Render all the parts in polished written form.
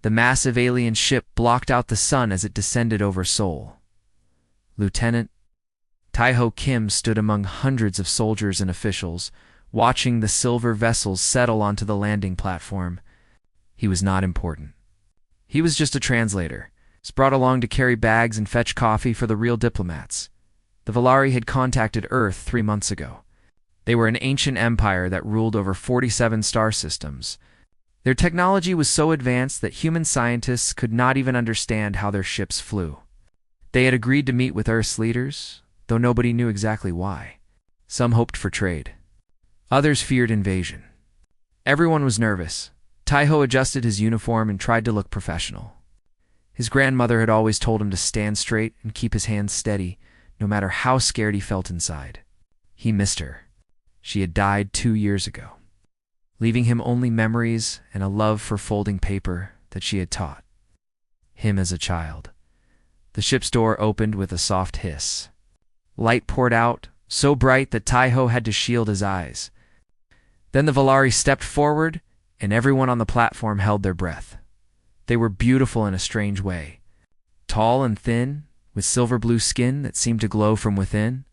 The massive alien ship blocked out the sun as it descended over Seoul. Lieutenant Tae-ho Kim stood among hundreds of soldiers and officials, watching the silver vessels settle onto the landing platform. He was not important. He was just a translator, brought along to carry bags and fetch coffee for the real diplomats. The Valari had contacted Earth 3 months ago. They were an ancient empire that ruled over 47 star systems. Their technology was so advanced that human scientists could not even understand how their ships flew. They had agreed to meet with Earth's leaders, though nobody knew exactly why. Some hoped for trade. Others feared invasion. Everyone was nervous. Tae-ho adjusted his uniform and tried to look professional. His grandmother had always told him to stand straight and keep his hands steady, no matter how scared he felt inside. He missed her. She had died 2 years ago, leaving him only memories and a love for folding paper that she had taught him as a child. The ship's door opened with a soft hiss. Light poured out, so bright that Tae-ho had to shield his eyes. Then the Valari stepped forward, and everyone on the platform held their breath. They were beautiful in a strange way. Tall and thin, with silver-blue skin that seemed to glow from within.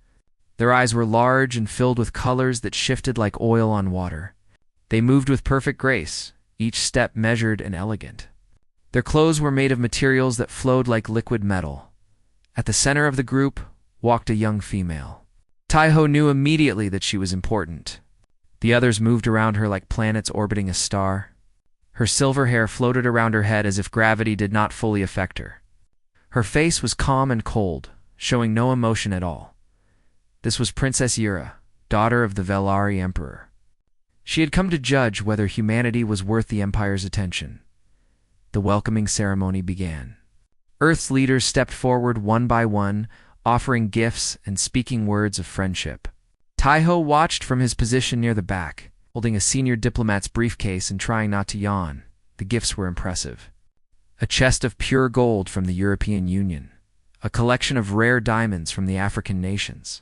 Their eyes were large and filled with colors that shifted like oil on water. They moved with perfect grace, each step measured and elegant. Their clothes were made of materials that flowed like liquid metal. At the center of the group walked a young female. Tae-ho knew immediately that she was important. The others moved around her like planets orbiting a star. Her silver hair floated around her head as if gravity did not fully affect her. Her face was calm and cold, showing no emotion at all. This was Princess Yura, daughter of the Valari Emperor. She had come to judge whether humanity was worth the Empire's attention. The welcoming ceremony began. Earth's leaders stepped forward one by one, offering gifts and speaking words of friendship. Tae-ho watched from his position near the back, holding a senior diplomat's briefcase and trying not to yawn. The gifts were impressive. A chest of pure gold from the European Union. A collection of rare diamonds from the African nations.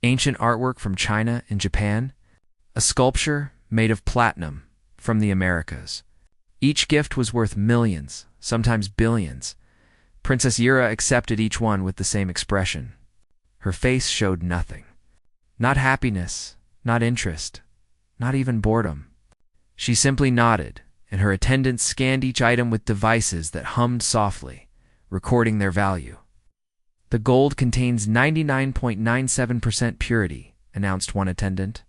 Ancient artwork from China and Japan. A sculpture made of platinum from the Americas. Each gift was worth millions, sometimes billions. Princess Yura accepted each one with the same expression. Her face showed nothing. Not happiness, not interest, not even boredom. She simply nodded, and her attendants scanned each item with devices that hummed softly, recording their value. "The gold contains 99.97% purity," announced one attendant.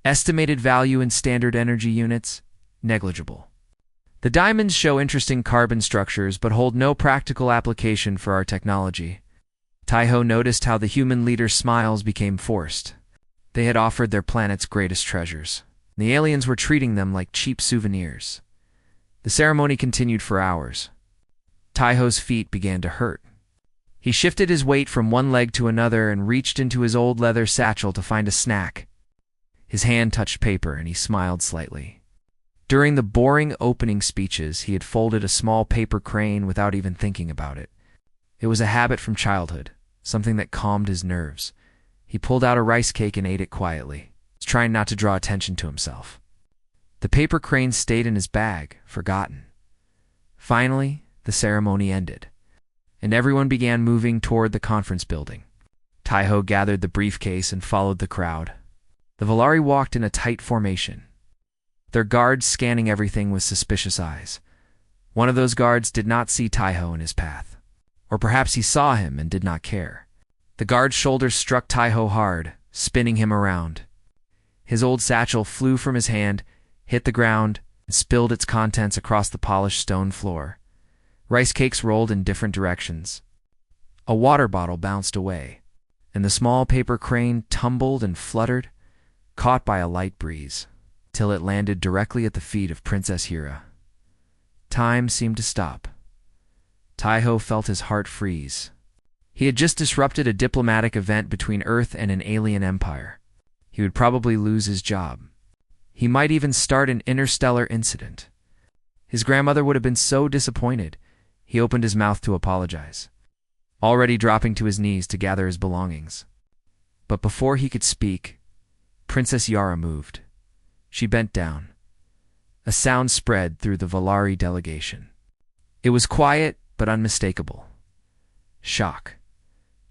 "Estimated value in standard energy units, negligible. The diamonds show interesting carbon structures but hold no practical application for our technology." Tae-ho noticed how the human leaders' smiles became forced. They had offered their planet's greatest treasures. The aliens were treating them like cheap souvenirs. The ceremony continued for hours. Tae-ho's feet began to hurt. He shifted his weight from one leg to another and reached into his old leather satchel to find a snack. His hand touched paper and he smiled slightly. During the boring opening speeches, he had folded a small paper crane without even thinking about it. It was a habit from childhood, something that calmed his nerves. He pulled out a rice cake and ate it quietly, trying not to draw attention to himself. The paper crane stayed in his bag, forgotten. Finally, the ceremony ended, and everyone began moving toward the conference building. Tae-ho gathered the briefcase and followed the crowd. The Valari walked in a tight formation, their guards scanning everything with suspicious eyes. One of those guards did not see Tae-ho in his path. Or perhaps he saw him and did not care. The guard's shoulders struck Tae-ho hard, spinning him around. His old satchel flew from his hand, hit the ground, and spilled its contents across the polished stone floor. Rice cakes rolled in different directions. A water bottle bounced away, and the small paper crane tumbled and fluttered, caught by a light breeze, till it landed directly at the feet of Princess Yura. Time seemed to stop. Tae-ho felt his heart freeze. He had just disrupted a diplomatic event between Earth and an alien empire. He would probably lose his job. He might even start an interstellar incident. His grandmother would have been so disappointed. He opened his mouth to apologize, already dropping to his knees to gather his belongings. But before he could speak, Princess Yara moved. She bent down. A sound spread through the Valari delegation. It was quiet, but unmistakable. Shock.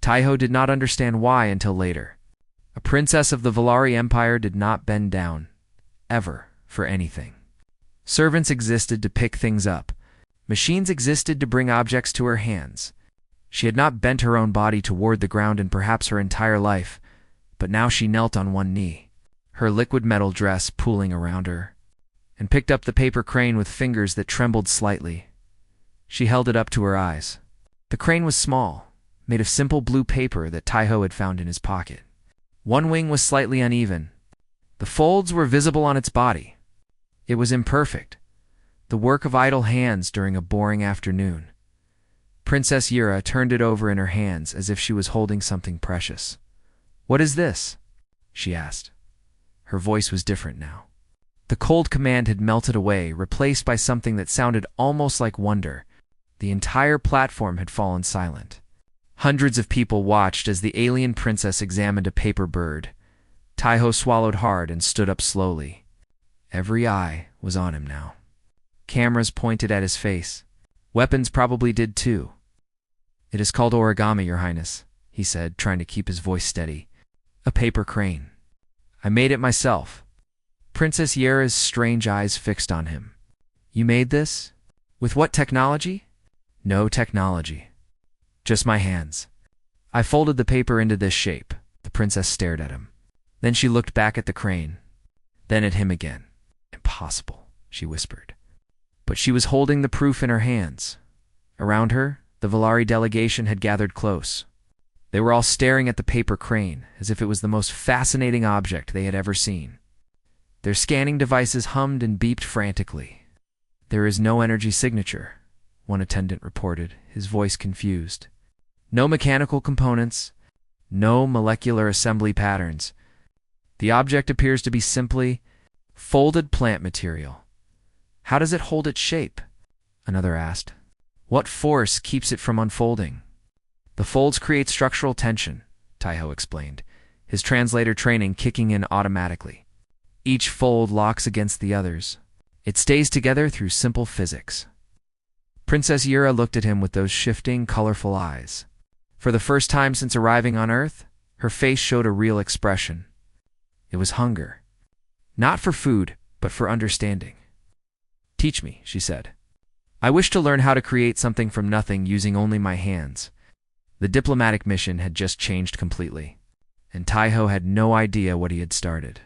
Taiho did not understand why until later. A princess of the Valari Empire did not bend down, ever, for anything. Servants existed to pick things up. Machines existed to bring objects to her hands. She had not bent her own body toward the ground in perhaps her entire life, but now she knelt on one knee, her liquid metal dress pooling around her, and picked up the paper crane with fingers that trembled slightly. She held it up to her eyes. The crane was small, made of simple blue paper that Taiho had found in his pocket. One wing was slightly uneven. The folds were visible on its body. It was imperfect, the work of idle hands during a boring afternoon. Princess Yura turned it over in her hands as if she was holding something precious. "What is this?" she asked. Her voice was different now. The cold command had melted away, replaced by something that sounded almost like wonder. The entire platform had fallen silent. Hundreds of people watched as the alien princess examined a paper bird. Taiho swallowed hard and stood up slowly. Every eye was on him now. Cameras pointed at his face. Weapons probably did too. "It is called origami, Your Highness," he said, trying to keep his voice steady. "A paper crane. I made it myself." Princess Yera's strange eyes fixed on him. "You made this? With what technology?" "No technology. Just my hands. I folded the paper into this shape." The princess stared at him. Then she looked back at the crane. Then at him again. "Impossible," she whispered. But she was holding the proof in her hands. Around her, the Valari delegation had gathered close. They were all staring at the paper crane as if it was the most fascinating object they had ever seen. Their scanning devices hummed and beeped frantically. "There is no energy signature," one attendant reported, his voice confused. "No mechanical components, no molecular assembly patterns. The object appears to be simply folded plant material." "How does it hold its shape?" another asked. "What force keeps it from unfolding?" "The folds create structural tension," Taiho explained, his translator training kicking in automatically. "Each fold locks against the others. It stays together through simple physics." Princess Yura looked at him with those shifting, colorful eyes. For the first time since arriving on Earth, her face showed a real expression. It was hunger. Not for food, but for understanding. "Teach me," she said. "I wish to learn how to create something from nothing using only my hands." The diplomatic mission had just changed completely, and Taiho had no idea what he had started.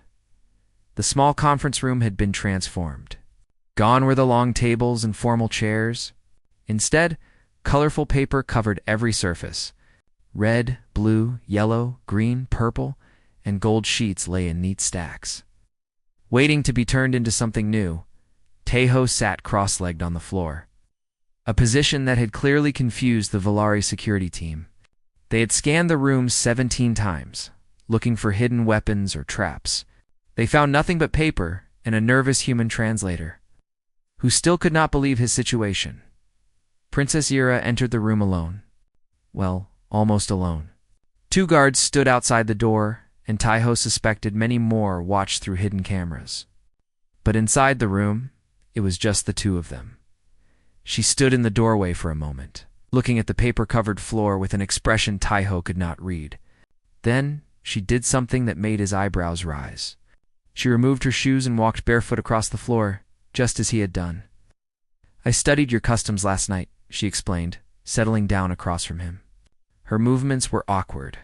The small conference room had been transformed. Gone were the long tables and formal chairs. Instead, colorful paper covered every surface. Red, blue, yellow, green, purple, and gold sheets lay in neat stacks. Waiting to be turned into something new, Taiho sat cross-legged on the floor, a position that had clearly confused the Valari security team. They had scanned the room 17 times, looking for hidden weapons or traps. They found nothing but paper and a nervous human translator, who still could not believe his situation. Princess Yura entered the room alone. Well, almost alone. 2 guards stood outside the door, and Taiho suspected many more watched through hidden cameras. But inside the room, it was just the 2 of them. She stood in the doorway for a moment, looking at the paper-covered floor with an expression Taiho could not read. Then she did something that made his eyebrows rise. She removed her shoes and walked barefoot across the floor, just as he had done. "I studied your customs last night," she explained, settling down across from him. Her movements were awkward.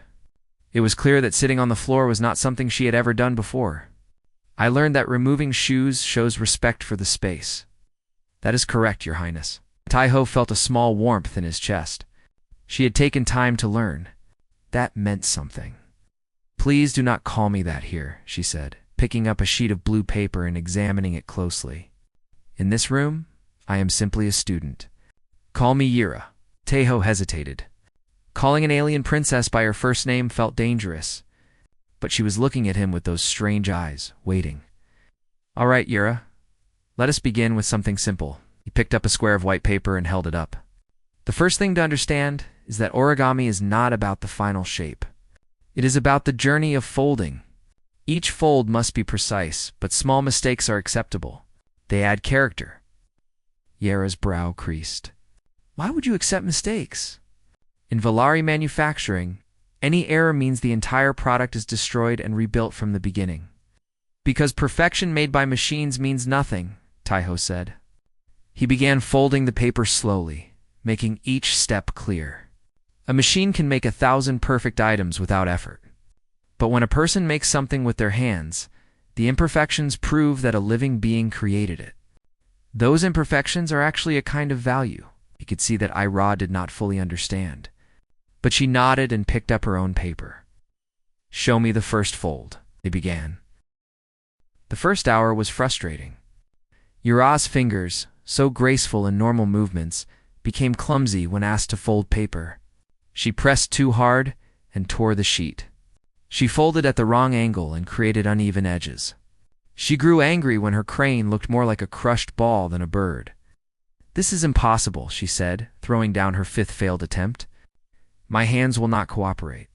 It was clear that sitting on the floor was not something she had ever done before. "I learned that removing shoes shows respect for the space." "That is correct, Your Highness." Taiho felt a small warmth in his chest. She had taken time to learn. That meant something. "Please do not call me that here," she said, picking up a sheet of blue paper and examining it closely. "In this room, I am simply a student. Call me Yura." Taiho hesitated. Calling an alien princess by her first name felt dangerous, but she was looking at him with those strange eyes, waiting. "All right, Yura. Let us begin with something simple." He picked up a square of white paper and held it up. "The first thing to understand is that origami is not about the final shape. It is about the journey of folding. Each fold must be precise, but small mistakes are acceptable. They add character. Yera's brow creased. Why would you accept mistakes? In Valari manufacturing, any error means the entire product is destroyed and rebuilt from the beginning. Because perfection made by machines means nothing, Taiho said. He began folding the paper slowly, making each step clear. A machine can make 1,000 perfect items without effort. But when a person makes something with their hands, the imperfections prove that a living being created it. Those imperfections are actually a kind of value. He could see that Ira did not fully understand. But she nodded and picked up her own paper. Show me the first fold, they began. The first hour was frustrating. Ura's fingers, so graceful in normal movements, became clumsy when asked to fold paper. She pressed too hard and tore the sheet. She folded at the wrong angle and created uneven edges. She grew angry when her crane looked more like a crushed ball than a bird. This is impossible, she said, throwing down her 5th failed attempt. My hands will not cooperate.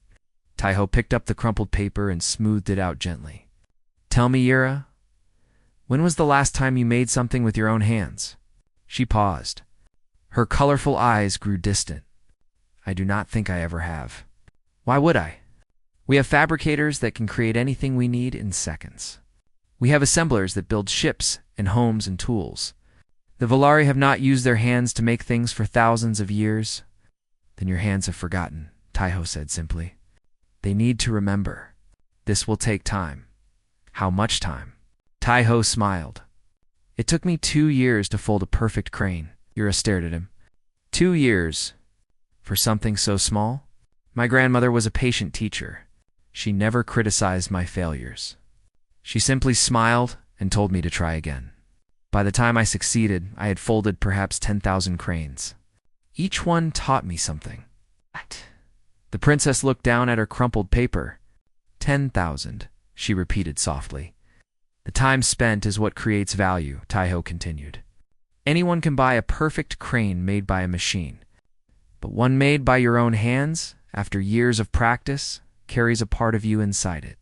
Taiho picked up the crumpled paper and smoothed it out gently. Tell me, Yura, when was the last time you made something with your own hands? She paused. Her colorful eyes grew distant. I do not think I ever have. Why would I? We have fabricators that can create anything we need in seconds. We have assemblers that build ships and homes and tools. The Valari have not used their hands to make things for thousands of years. Then your hands have forgotten, Taiho said simply. They need to remember. This will take time. How much time? Taiho smiled. It took me 2 years to fold a perfect crane. Yura stared at him. 2 years? For something so small? My grandmother was a patient teacher. She never criticized my failures. She simply smiled and told me to try again. By the time I succeeded, I had folded perhaps 10,000 cranes. Each one taught me something. What? The princess looked down at her crumpled paper. 10,000, she repeated softly. The time spent is what creates value, Taiho continued. Anyone can buy a perfect crane made by a machine. But one made by your own hands, after years of practice, carries a part of you inside it.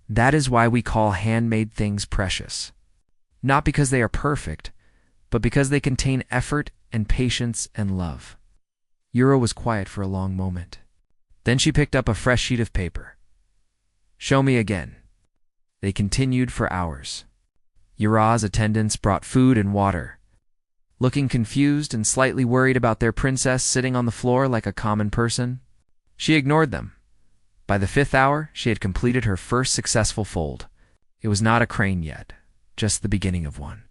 That is why we call handmade things precious. Not because they are perfect, but because they contain effort and patience and love. Yura was quiet for a long moment. Then she picked up a fresh sheet of paper. Show me again. They continued for hours. Yura's attendants brought food and water. Looking confused and slightly worried about their princess sitting on the floor like a common person, she ignored them. By the 5th hour, she had completed her first successful fold. It was not a crane yet, just the beginning of one.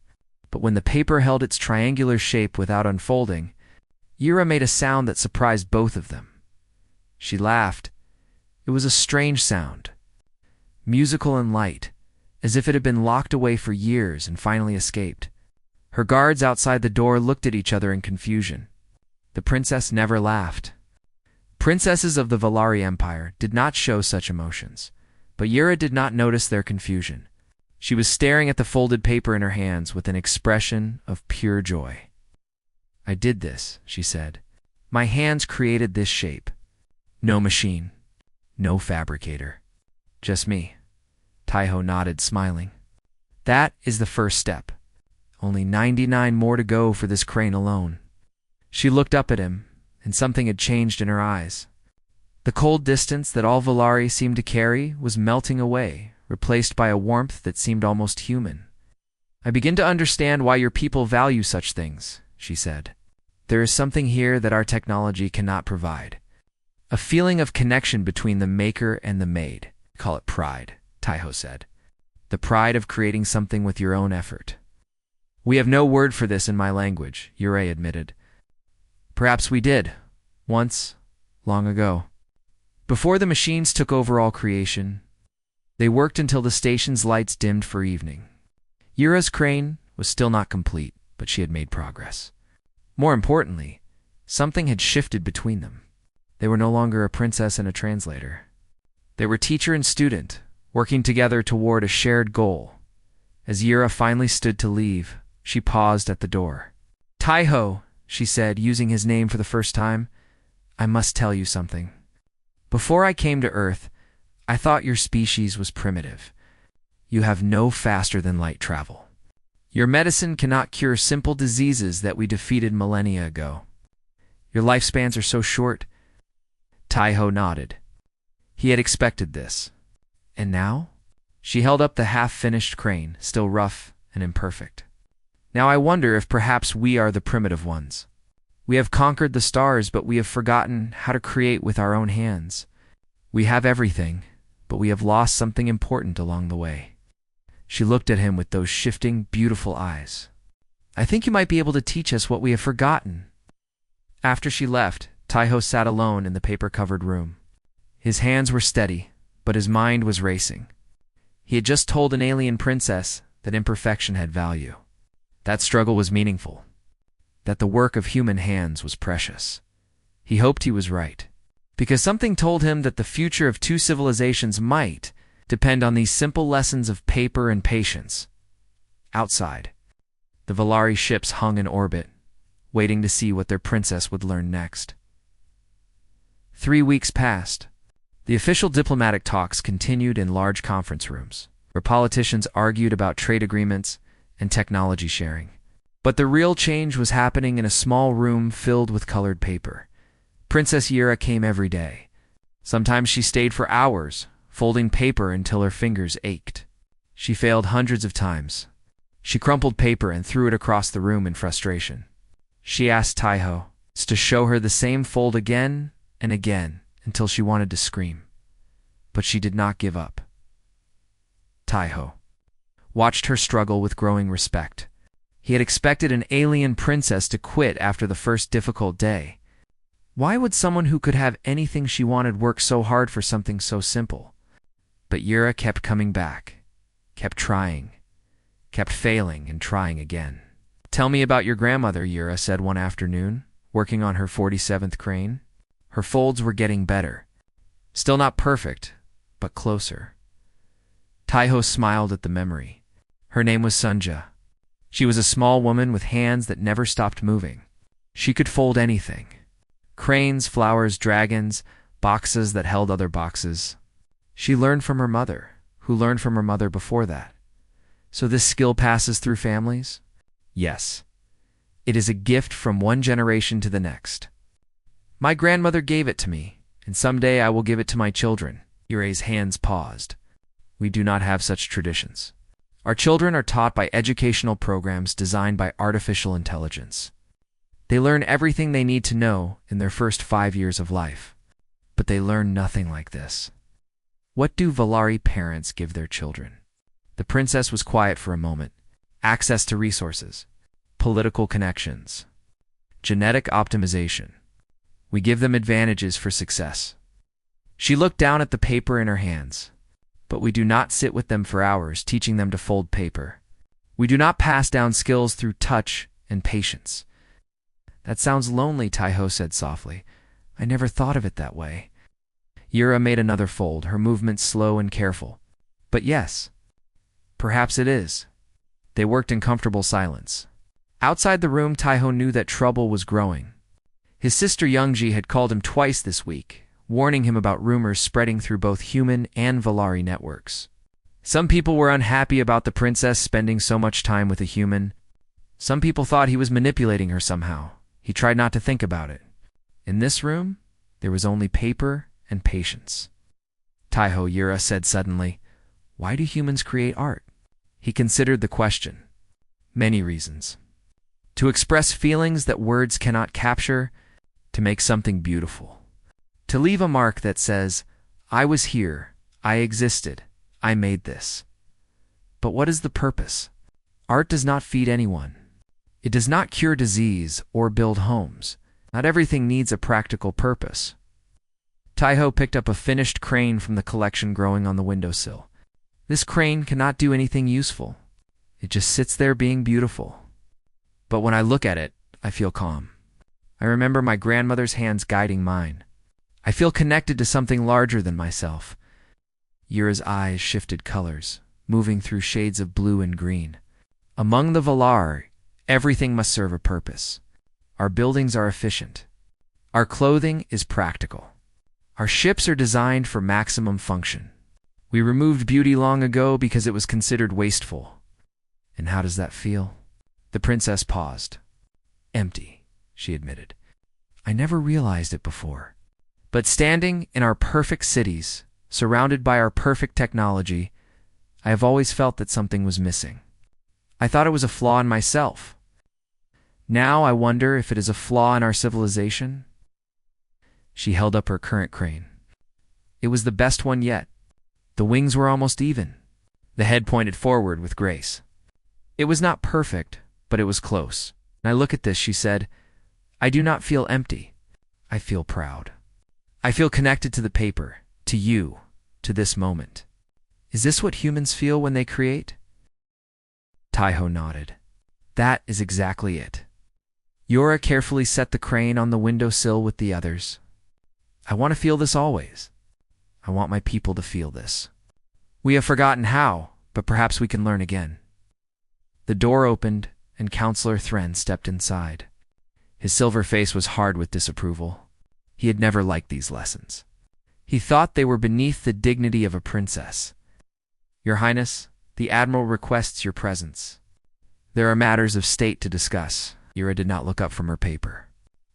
But when the paper held its triangular shape without unfolding, Yura made a sound that surprised both of them. She laughed. It was a strange sound, musical and light, as if it had been locked away for years and finally escaped. Her guards outside the door looked at each other in confusion. The princess never laughed. Princesses of the Valari Empire did not show such emotions, but Yura did not notice their confusion. She was staring at the folded paper in her hands with an expression of pure joy. I did this, she said. My hands created this shape. No machine, no fabricator, just me. Taiho nodded, smiling. That is the first step. Only 99 more to go for this crane alone. She looked up at him, and something had changed in her eyes. The cold distance that all Valari seemed to carry was melting away, replaced by a warmth that seemed almost human. I begin to understand why your people value such things, she said. There is something here that our technology cannot provide. A feeling of connection between the maker and the made. Call it pride, Taiho said. The pride of creating something with your own effort. We have no word for this in my language, Yurei admitted. Perhaps we did, once, long ago. Before the machines took over all creation, they worked until the station's lights dimmed for evening. Yura's crane was still not complete, but she had made progress. More importantly, something had shifted between them. They were no longer a princess and a translator. They were teacher and student, working together toward a shared goal. As Yura finally stood to leave, she paused at the door. Taiho, she said, using his name for the first time, I must tell you something. Before I came to Earth, I thought your species was primitive. You have no faster-than-light travel. Your medicine cannot cure simple diseases that we defeated millennia ago. Your lifespans are so short. Taiho nodded. He had expected this. And now? She held up the half-finished crane, still rough and imperfect. Now I wonder if perhaps we are the primitive ones. We have conquered the stars, but we have forgotten how to create with our own hands. We have everything, but we have lost something important along the way. She looked at him with those shifting, beautiful eyes. I think you might be able to teach us what we have forgotten. After she left, Taiho sat alone in the paper-covered room. His hands were steady, but his mind was racing. He had just told an alien princess that imperfection had value. That struggle was meaningful. That the work of human hands was precious. He hoped he was right, because something told him that the future of two civilizations might depend on these simple lessons of paper and patience. Outside, the Valari ships hung in orbit, waiting to see what their princess would learn next. 3 weeks passed. The official diplomatic talks continued in large conference rooms, where politicians argued about trade agreements and technology sharing. But the real change was happening in a small room filled with colored paper. Princess Yura came every day. Sometimes she stayed for hours, folding paper until her fingers ached. She failed hundreds of times. She crumpled paper and threw it across the room in frustration. She asked Taiho to show her the same fold again and again until she wanted to scream. But she did not give up. Taiho watched her struggle with growing respect. He had expected an alien princess to quit after the first difficult day. Why would someone who could have anything she wanted work so hard for something so simple? But Yura kept coming back, kept trying, kept failing and trying again. Tell me about your grandmother, Yura said one afternoon, working on her 47th crane. Her folds were getting better. Still not perfect, but closer. Taiho smiled at the memory. Her name was Sunja. She was a small woman with hands that never stopped moving. She could fold anything. Cranes, flowers, dragons, boxes that held other boxes. She learned from her mother, who learned from her mother before that. So this skill passes through families? Yes. It is a gift from one generation to the next. My grandmother gave it to me, and someday I will give it to my children. Yure's hands paused. We do not have such traditions. Our children are taught by educational programs designed by artificial intelligence. They learn everything they need to know in their first 5 years of life. But they learn nothing like this. What do Valari parents give their children? The princess was quiet for a moment. Access to resources, political connections, genetic optimization. We give them advantages for success. She looked down at the paper in her hands. But we do not sit with them for hours teaching them to fold paper. We do not pass down skills through touch and patience. That sounds lonely, Taiho said softly. I never thought of it that way. Yura made another fold, her movements slow and careful. But yes, perhaps it is. They worked in comfortable silence. Outside the room, Taiho knew that trouble was growing. His sister Youngji had called him twice this week, warning him about rumors spreading through both human and Valari networks. Some people were unhappy about the princess spending so much time with a human. Some people thought he was manipulating her somehow. He tried not to think about it. In this room, there was only paper and patience. Taiho, Yura said suddenly, why do humans create art? He considered the question. Many reasons. To express feelings that words cannot capture, to make something beautiful. To leave a mark that says, I was here, I existed, I made this. But what is the purpose? Art does not feed anyone. It does not cure disease or build homes. Not everything needs a practical purpose. Taiho picked up a finished crane from the collection growing on the windowsill. This crane cannot do anything useful. It just sits there being beautiful. But when I look at it, I feel calm. I remember my grandmother's hands guiding mine. I feel connected to something larger than myself. Yura's eyes shifted colors, moving through shades of blue and green. Among the Valar, everything must serve a purpose. Our buildings are efficient. Our clothing is practical. Our ships are designed for maximum function. We removed beauty long ago because it was considered wasteful. And how does that feel? The princess paused. Empty, she admitted. I never realized it before. But standing in our perfect cities, surrounded by our perfect technology, I have always felt that something was missing. I thought it was a flaw in myself. Now I wonder if it is a flaw in our civilization. She held up her current crane. It was the best one yet. The wings were almost even. The head pointed forward with grace. It was not perfect, but it was close. Now look at this, she said. I do not feel empty. I feel proud. I feel connected to the paper, to you, to this moment. Is this what humans feel when they create? Taiho nodded. That is exactly it. Yura carefully set the crane on the windowsill with the others. I want to feel this always. I want my people to feel this. We have forgotten how, but perhaps we can learn again. The door opened, and Counselor Thren stepped inside. His silver face was hard with disapproval. He had never liked these lessons. He thought they were beneath the dignity of a princess. Your Highness, the Admiral requests your presence. There are matters of state to discuss. Yura did not look up from her paper.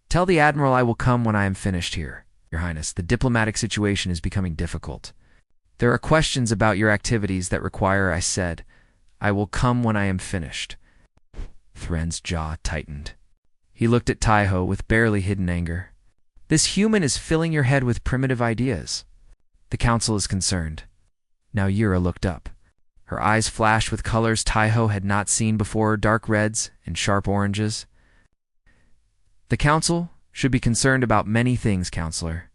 Tell the Admiral I will come when I am finished here. Your Highness, the diplomatic situation is becoming difficult. There are questions about your activities that require, I said, I will come when I am finished. Thren's jaw tightened. He looked at Taiho with barely hidden anger. This human is filling your head with primitive ideas. The council is concerned. Now Yura looked up. Her eyes flashed with colors Taiho had not seen before, dark reds and sharp oranges. The council should be concerned about many things, Counselor.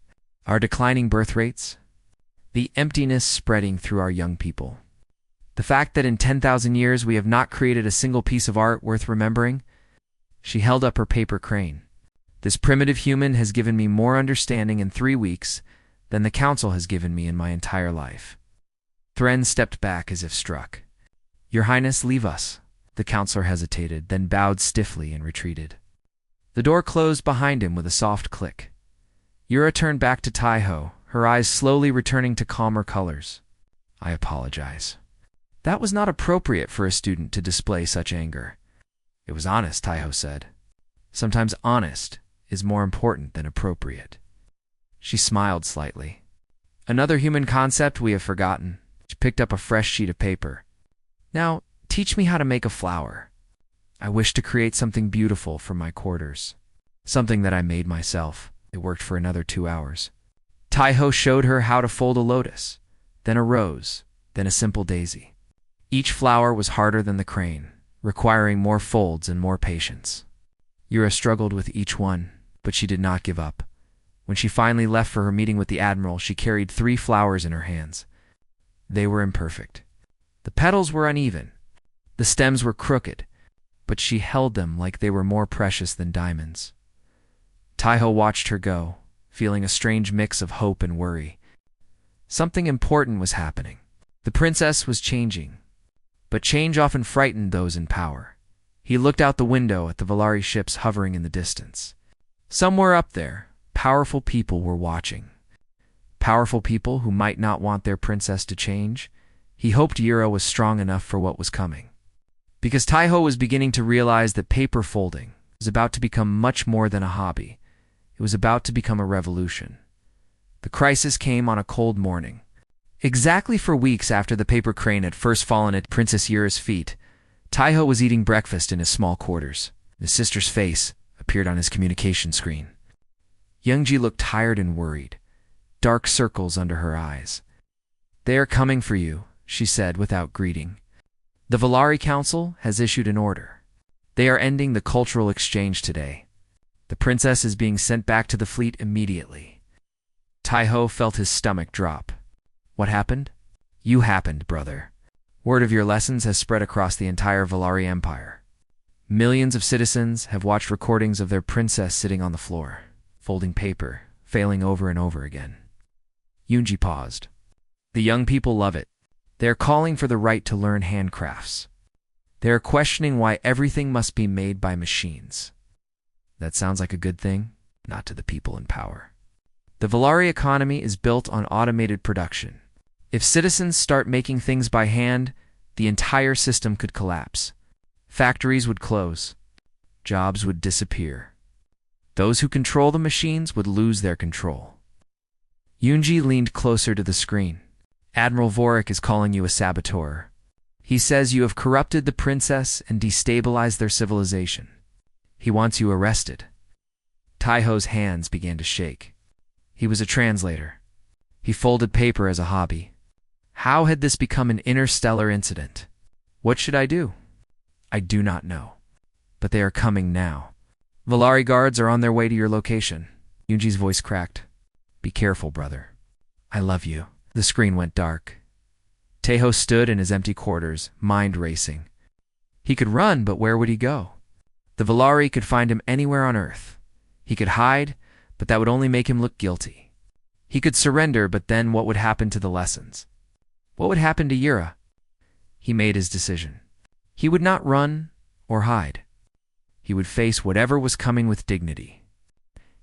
Our declining birth rates, the emptiness spreading through our young people, the fact that in 10,000 years we have not created a single piece of art worth remembering. She held up her paper crane. This primitive human has given me more understanding in 3 weeks than the council has given me in my entire life. Thren stepped back as if struck. Your Highness, leave us. The counselor hesitated, then bowed stiffly and retreated. The door closed behind him with a soft click. Yura turned back to Taiho, her eyes slowly returning to calmer colors. I apologize. That was not appropriate for a student to display such anger. It was honest, Taiho said. Sometimes honest is more important than appropriate. She smiled slightly. Another human concept we have forgotten. She picked up a fresh sheet of paper. Now, teach me how to make a flower. I wish to create something beautiful for my quarters. Something that I made myself. It worked for another 2 hours. Taiho showed her how to fold a lotus, then a rose, then a simple daisy. Each flower was harder than the crane, requiring more folds and more patience. Yura struggled with each one, but she did not give up. When she finally left for her meeting with the Admiral, she carried 3 flowers in her hands. They were imperfect. The petals were uneven. The stems were crooked, but she held them like they were more precious than diamonds. Taiho watched her go, feeling a strange mix of hope and worry. Something important was happening. The princess was changing, but change often frightened those in power. He looked out the window at the Valari ships hovering in the distance. Somewhere up there, powerful people were watching. Powerful people who might not want their princess to change. He hoped Yura was strong enough for what was coming. Because Taiho was beginning to realize that paper folding was about to become much more than a hobby. It was about to become a revolution. The crisis came on a cold morning. Exactly 4 weeks after the paper crane had first fallen at Princess Yura's feet, Taiho was eating breakfast in his small quarters. His sister's face appeared on his communication screen. Youngji looked tired and worried, dark circles under her eyes. They are coming for you, she said without greeting. The Valari Council has issued an order. They are ending the cultural exchange today. The princess is being sent back to the fleet immediately. Taiho felt his stomach drop. What happened? You happened, brother. Word of your lessons has spread across the entire Valari Empire. Millions of citizens have watched recordings of their princess sitting on the floor, folding paper, failing over and over again. Yunji paused. The young people love it. They are calling for the right to learn handcrafts. They are questioning why everything must be made by machines. That sounds like a good thing, not to the people in power. The Valari economy is built on automated production. If citizens start making things by hand, the entire system could collapse. Factories would close. Jobs would disappear. Those who control the machines would lose their control. Yunji leaned closer to the screen. Admiral Vorik is calling you a saboteur. He says you have corrupted the princess and destabilized their civilization. He wants you arrested. Taiho's hands began to shake. He was a translator. He folded paper as a hobby. How had this become an interstellar incident? What should I do? I do not know. But they are coming now. Valari guards are on their way to your location. Yunji's voice cracked. Be careful, brother. I love you. The screen went dark. Taiho stood in his empty quarters, mind racing. He could run, but where would he go? The Valari could find him anywhere on Earth. He could hide, but that would only make him look guilty. He could surrender, but then what would happen to the lessons? What would happen to Yura? He made his decision. He would not run or hide. He would face whatever was coming with dignity.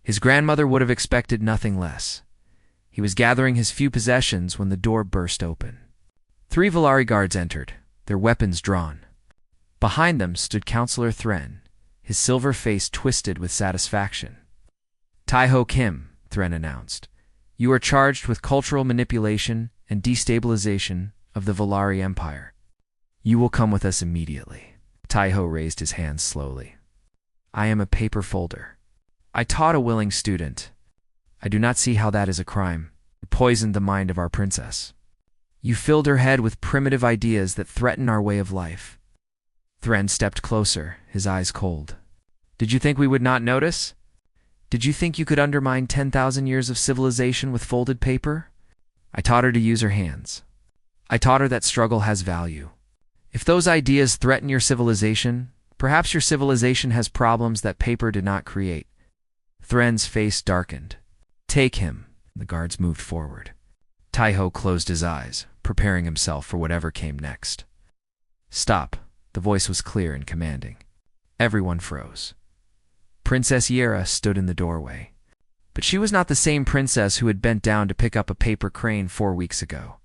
His grandmother would have expected nothing less. He was gathering his few possessions when the door burst open. 3 Valari guards entered, their weapons drawn. Behind them stood Counselor Thren, his silver face twisted with satisfaction. Taiho Kim, Thren announced, you are charged with cultural manipulation and destabilization of the Valari Empire. You will come with us immediately. Taiho raised his hands slowly. I am a paper folder. I taught a willing student. I do not see how that is a crime. You poisoned the mind of our princess. You filled her head with primitive ideas that threaten our way of life. Thren stepped closer, his eyes cold. Did you think we would not notice? Did you think you could undermine 10,000 years of civilization with folded paper? I taught her to use her hands. I taught her that struggle has value. If those ideas threaten your civilization, perhaps your civilization has problems that paper did not create. Thren's face darkened. Take him. The guards moved forward. Taiho closed his eyes, preparing himself for whatever came next. Stop. The voice was clear and commanding. Everyone froze. Princess Yera stood in the doorway. But she was not the same princess who had bent down to pick up a paper crane 4 weeks ago.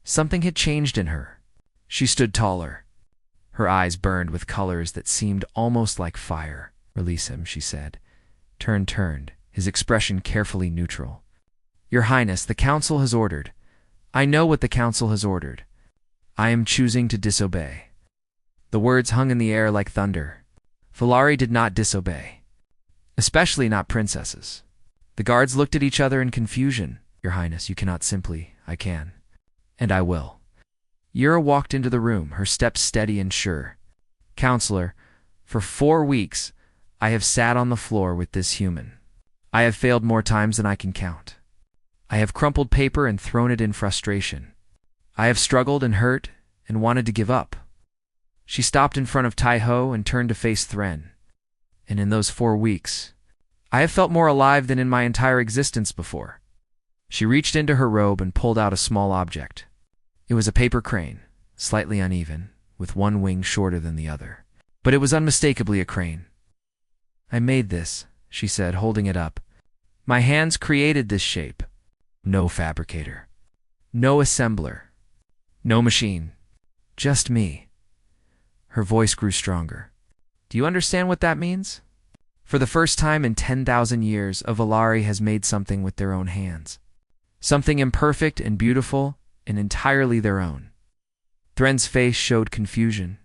Something had changed in her. She stood taller. Her eyes burned with colors that seemed almost like fire. Release him, she said. Turned, his expression carefully neutral. Your Highness, the Council has ordered. I know what the Council has ordered. I am choosing to disobey. The words hung in the air like thunder. Valari did not disobey. Especially not princesses. The guards looked at each other in confusion. Your Highness, you cannot simply. I can. And I will. Yura walked into the room, her steps steady and sure. Counselor, for 4 weeks, I have sat on the floor with this human. I have failed more times than I can count. I have crumpled paper and thrown it in frustration. I have struggled and hurt and wanted to give up. She stopped in front of Taiho and turned to face Thren. And in those 4 weeks, I have felt more alive than in my entire existence before. She reached into her robe and pulled out a small object. It was a paper crane, slightly uneven, with one wing shorter than the other. But it was unmistakably a crane. I made this, she said, holding it up. My hands created this shape. No fabricator. No assembler. No machine. Just me. Her voice grew stronger. Do you understand what that means? For the first time in 10,000 years, a Valari has made something with their own hands. Something imperfect and beautiful and entirely their own. Thren's face showed confusion.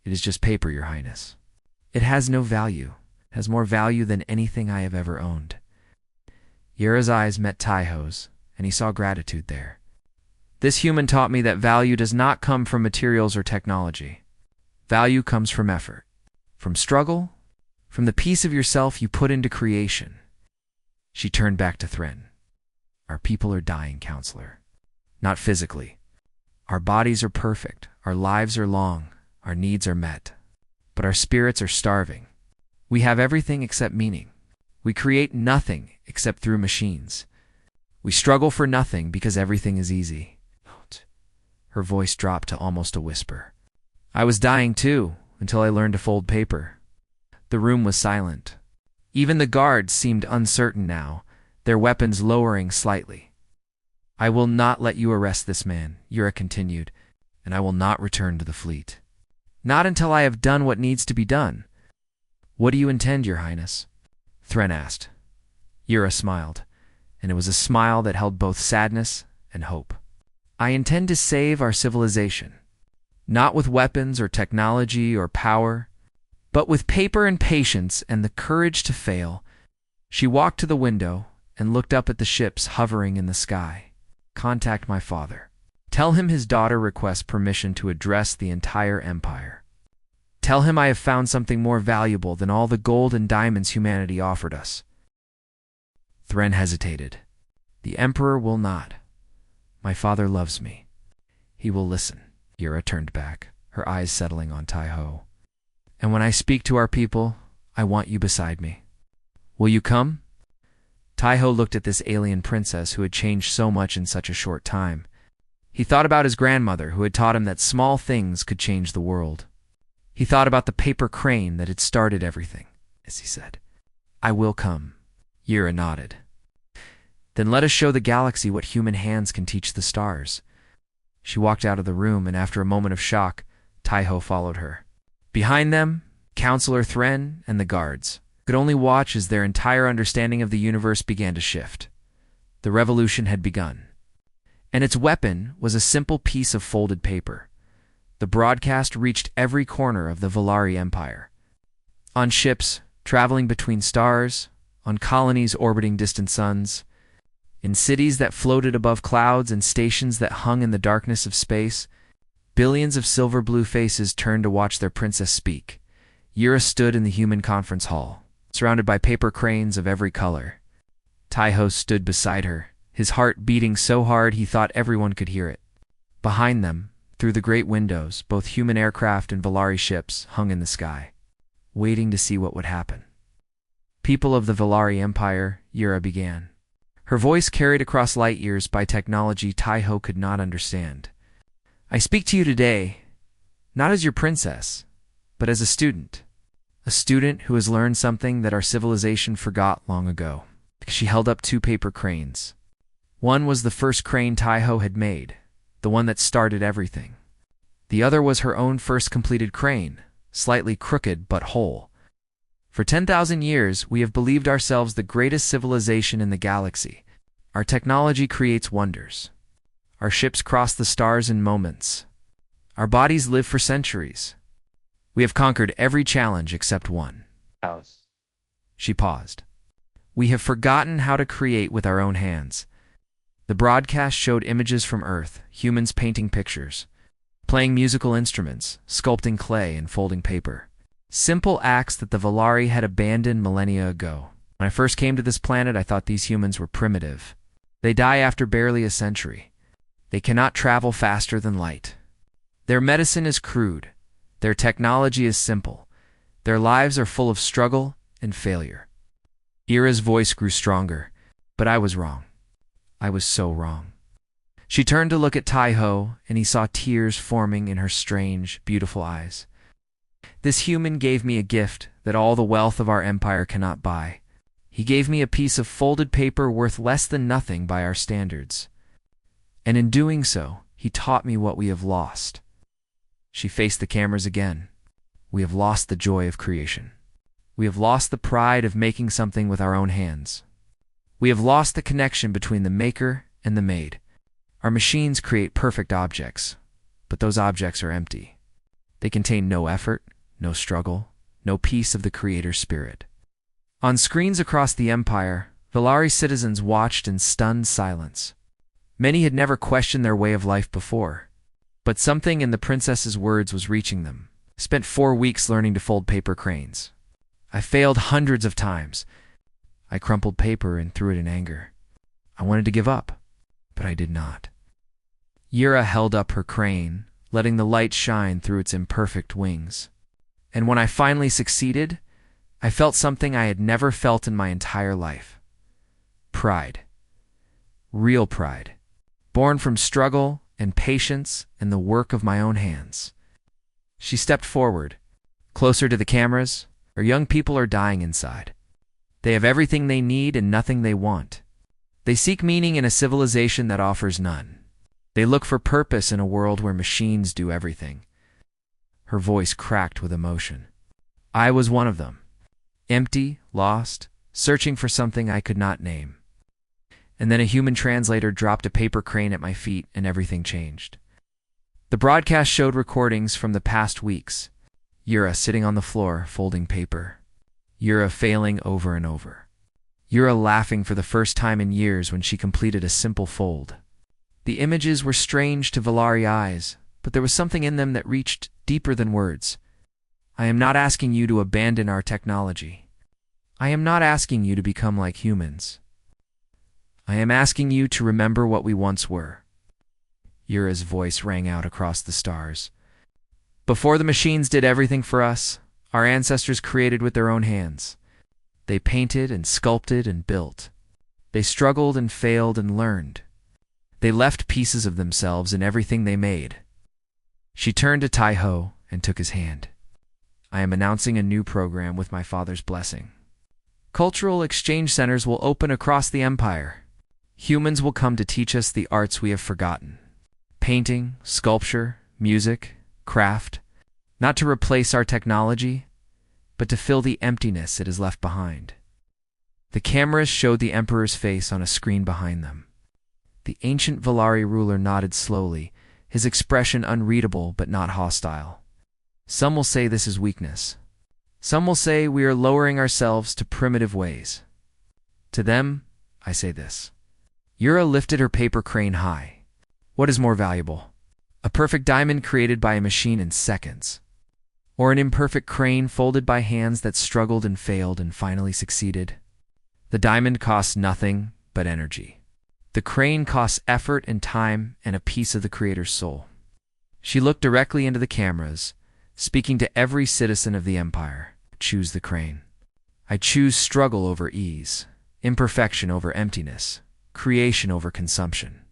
It is just paper, Your Highness. It has no value. It has more value than anything I have ever owned. Yura's eyes met Taiho's, and he saw gratitude there. This human taught me that value does not come from materials or technology. Value comes from effort, from struggle, from the piece of yourself you put into creation. She turned back to Thren. Our people are dying, Counselor. Not physically. Our bodies are perfect, our lives are long, our needs are met. But our spirits are starving. We have everything except meaning. We create nothing except through machines. We struggle for nothing because everything is easy. Her voice dropped to almost a whisper. I was dying too, until I learned to fold paper. The room was silent. Even the guards seemed uncertain now, their weapons lowering slightly. I will not let you arrest this man, Yura continued, and I will not return to the fleet. Not until I have done what needs to be done. What do you intend, Your Highness? Thren asked. Yura smiled, and it was a smile that held both sadness and hope. I intend to save our civilization, not with weapons or technology or power, but with paper and patience and the courage to fail. She walked to the window and looked up at the ships hovering in the sky. Contact my father. Tell him his daughter requests permission to address the entire empire. Tell him I have found something more valuable than all the gold and diamonds humanity offered us. Thren hesitated. The Emperor will not. My father loves me. He will listen. Yura turned back, her eyes settling on Tai-Ho. And when I speak to our people, I want you beside me. Will you come? Tai-Ho looked at this alien princess who had changed so much in such a short time. He thought about his grandmother who had taught him that small things could change the world. He thought about the paper crane that had started everything, as he said. I will come. Yura nodded. Then let us show the galaxy what human hands can teach the stars. She walked out of the room, and after a moment of shock, Tai-Ho followed her. Behind them, Counselor Thren and the guards could only watch as their entire understanding of the universe began to shift. The revolution had begun, and its weapon was a simple piece of folded paper. The broadcast reached every corner of the Valari Empire. On ships traveling between stars, on colonies orbiting distant suns, in cities that floated above clouds and stations that hung in the darkness of space, billions of silver-blue faces turned to watch their princess speak. Yura stood in the human conference hall, surrounded by paper cranes of every color. Tai-Ho stood beside her, his heart beating so hard he thought everyone could hear it. Behind them, through the great windows, both human aircraft and Valari ships hung in the sky, waiting to see what would happen. People of the Valari Empire, Yura began. Her voice carried across light years by technology Tai-Ho could not understand. I speak to you today, not as your princess, but as a student who has learned something that our civilization forgot long ago. She held up two paper cranes. One was the first crane Tai-Ho had made, the one that started everything. The other was her own first completed crane, slightly crooked but whole. For 10,000 years, we have believed ourselves the greatest civilization in the galaxy. Our technology creates wonders. Our ships cross the stars in moments. Our bodies live for centuries. We have conquered every challenge except one. House. She paused. We have forgotten how to create with our own hands. The broadcast showed images from Earth, humans painting pictures, playing musical instruments, sculpting clay, and folding paper. Simple acts that the Valari had abandoned millennia ago. When I first came to this planet, I thought these humans were primitive. They die after barely a century. They cannot travel faster than light. Their medicine is crude. Their technology is simple. Their lives are full of struggle and failure. Yura's voice grew stronger, but I was wrong. I was so wrong. She turned to look at Tai-Ho, and he saw tears forming in her strange, beautiful eyes. This human gave me a gift that all the wealth of our empire cannot buy. He gave me a piece of folded paper worth less than nothing by our standards. And in doing so, he taught me what we have lost. She faced the cameras again. We have lost the joy of creation. We have lost the pride of making something with our own hands. We have lost the connection between the maker and the made. Our machines create perfect objects, but those objects are empty. They contain no effort, no struggle, no piece of the creator's spirit. On screens across the empire, Valari citizens watched in stunned silence. Many had never questioned their way of life before, but something in the princess's words was reaching them. I spent 4 weeks learning to fold paper cranes. I failed hundreds of times. I crumpled paper and threw it in anger. I wanted to give up, but I did not. Yura held up her crane, letting the light shine through its imperfect wings. And when I finally succeeded, I felt something I had never felt in my entire life. Pride. Real pride. Born from struggle and patience and the work of my own hands. She stepped forward, closer to the cameras. Our young people are dying inside. They have everything they need and nothing they want. They seek meaning in a civilization that offers none. They look for purpose in a world where machines do everything. her voice cracked with emotion. I was one of them. Empty, lost, searching for something I could not name. And then a human translator dropped a paper crane at my feet and everything changed. The broadcast showed recordings from the past weeks. Yura sitting on the floor, folding paper. Yura failing over and over. Yura laughing for the first time in years when she completed a simple fold. The images were strange to Valari eyes, but there was something in them that reached deeper than words. I am not asking you to abandon our technology. I am not asking you to become like humans. I am asking you to remember what we once were. Yura's voice rang out across the stars. Before the machines did everything for us, our ancestors created with their own hands. They painted and sculpted and built. They struggled and failed and learned. They left pieces of themselves in everything they made. She turned to Taiho and took his hand. I am announcing a new program with my father's blessing. Cultural exchange centers will open across the empire. Humans will come to teach us the arts we have forgotten. Painting, sculpture, music, craft, not to replace our technology, but to fill the emptiness it has left behind. The cameras showed the Emperor's face on a screen behind them. The ancient Valari ruler nodded slowly, his expression unreadable but not hostile. Some will say this is weakness. Some will say we are lowering ourselves to primitive ways. To them, I say this. Yura lifted her paper crane high. What is more valuable? A perfect diamond created by a machine in seconds, or an imperfect crane folded by hands that struggled and failed and finally succeeded? The diamond costs nothing but energy. The crane costs effort and time and a piece of the creator's soul. She looked directly into the cameras, speaking to every citizen of the empire. Choose the crane. I choose struggle over ease, imperfection over emptiness, creation over consumption.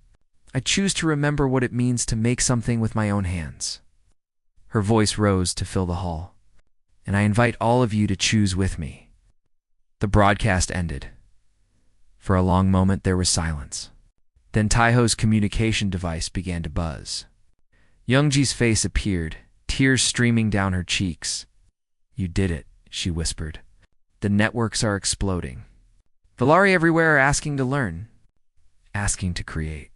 I choose to remember what it means to make something with my own hands. Her voice rose to fill the hall. And I invite all of you to choose with me. The broadcast ended. For a long moment there was silence. Then Taiho's communication device began to buzz. Youngji's face appeared, tears streaming down her cheeks. You did it, she whispered. The networks are exploding. Valari everywhere are asking to learn, asking to create,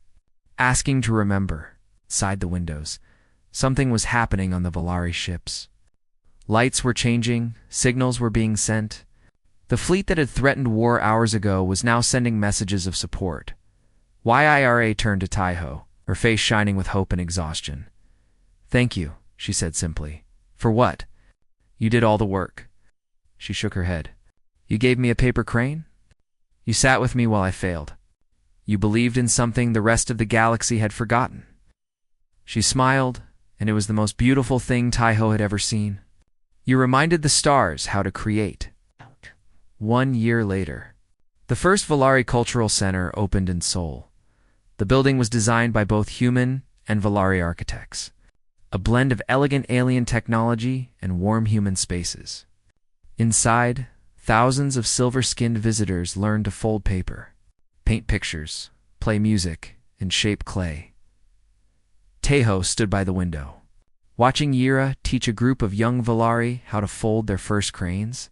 asking to remember. Inside the windows, something was happening on the Valari ships. Lights were changing, signals were being sent. The fleet that had threatened war hours ago was now sending messages of support. YIRA turned to Taiho, her face shining with hope and exhaustion. Thank you, she said simply. For what? You did all the work. She shook her head. You gave me a paper crane? You sat with me while I failed. You believed in something the rest of the galaxy had forgotten. She smiled, and it was the most beautiful thing Taiho had ever seen. You reminded the stars how to create. 1 year later, the first Valari Cultural Center opened in Seoul. The building was designed by both human and Valari architects, a blend of elegant alien technology and warm human spaces. Inside, thousands of silver-skinned visitors learned to fold paper, paint pictures, play music, and shape clay. Taiho stood by the window, watching Yura teach a group of young Valari how to fold their first cranes.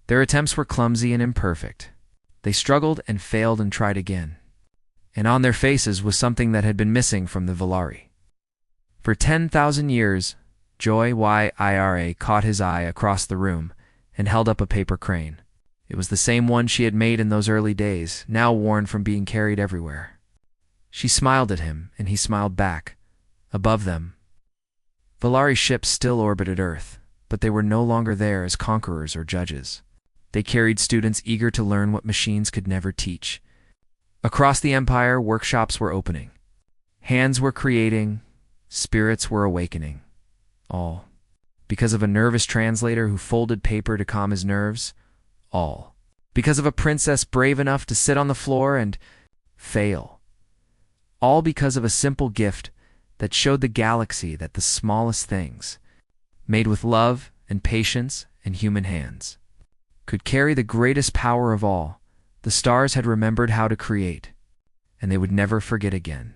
Their attempts were clumsy and imperfect. They struggled and failed and tried again. And on their faces was something that had been missing from the Valari. For 10,000 years, Joy YIRA caught his eye across the room and held up a paper crane. It was the same one she had made in those early days, now worn from being carried everywhere. She smiled at him, and he smiled back. Above them, Valari ships still orbited Earth, but they were no longer there as conquerors or judges. They carried students eager to learn what machines could never teach. Across the empire, workshops were opening. Hands were creating, spirits were awakening. All because of a nervous translator who folded paper to calm his nerves. All because of a princess brave enough to sit on the floor and fail. All because of a simple gift that showed the galaxy that the smallest things, made with love and patience and human hands, could carry the greatest power of all. The stars had remembered how to create, and they would never forget again.